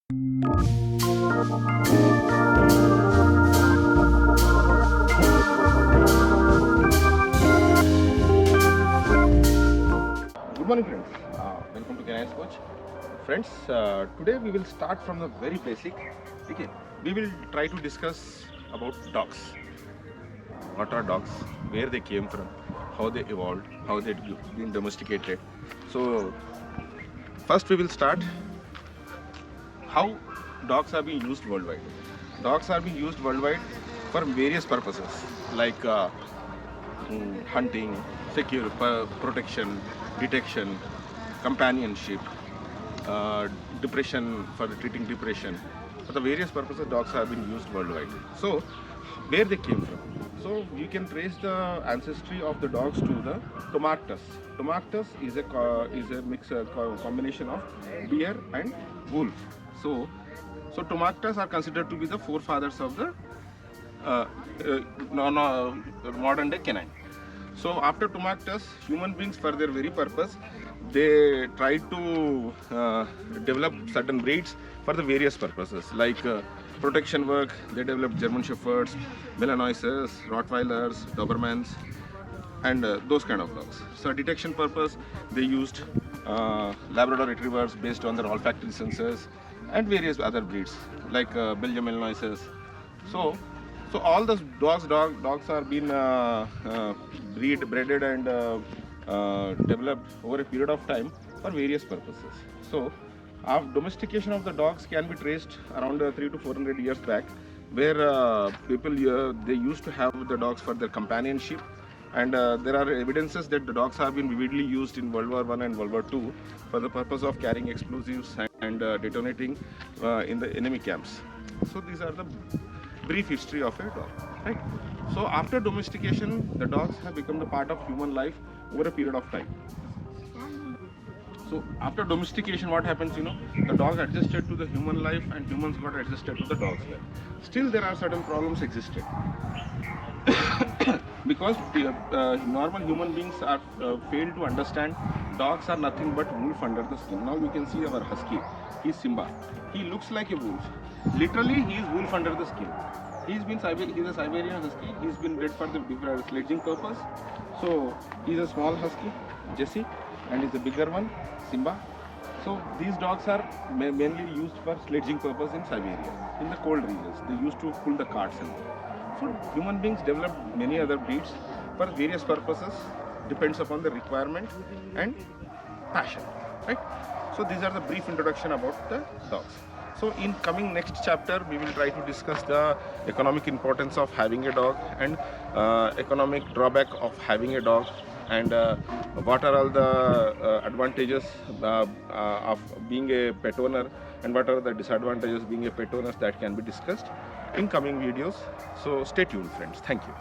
Good morning, friends. Welcome to Canines Coach. Friends, today we will start from the very basic. Okay, we will try to discuss about dogs. What are dogs? Where they came from? How they evolved? How they've been domesticated? So, first we will start how dogs are being used worldwide. Dogs are being used worldwide for various purposes like hunting, protection, detection, companionship, depression, for treating depression. For the various purposes, dogs have been used worldwide. So, where they came from? So, you can trace the ancestry of the dogs to the Tomactus. Tomactus is a combination of deer and wolf. So, Tomactus are considered to be the forefathers of the uh, modern day canine. So after Tomactus, human beings, for their very purpose, they tried to develop certain breeds for the various purposes like protection work. They developed German Shepherds, Malinoises, Rottweilers, Dobermans, and those kind of dogs. So detection purpose, they used Labrador Retrievers based on their olfactory sensors, and various other breeds like Belgian Malinoises. So all those dogs are been bred and developed over a period of time for various purposes. So our domestication of the dogs can be traced around 300 to 400 years back, where people they used to have the dogs for their companionship, and there are evidences that the dogs have been vividly used in World War I and World War II for the purpose of carrying explosives and detonating in the enemy camps. So these are the brief history of a dog, right? So after domestication, the dogs have become the part of human life over a period of time. So after domestication, what happens? The dog adjusted to the human life, and humans got adjusted to the dog's life. Still, there are certain problems existed because normal human beings are fail to understand dogs are nothing but wolf under the skin. Now you can see our husky. He's Simba. He looks like a wolf. Literally, he is wolf under the skin. He's a Siberian husky. He's been bred for the sledging purpose. So he's a small husky, Jesse, and he's a bigger one, Simba. So these dogs are mainly used for sledging purpose in Siberia, in the cold regions. They used to pull the carts and all. So human beings developed many other breeds for various purposes, depends upon the requirement and passion, right? So these are the brief introduction about the dogs. So in coming next chapter, we will try to discuss the economic importance of having a dog, and economic drawback of having a dog, and what are all the advantages of being a pet owner, and what are the disadvantages being a pet owner, that can be discussed in coming videos. So stay tuned, friends. Thank you.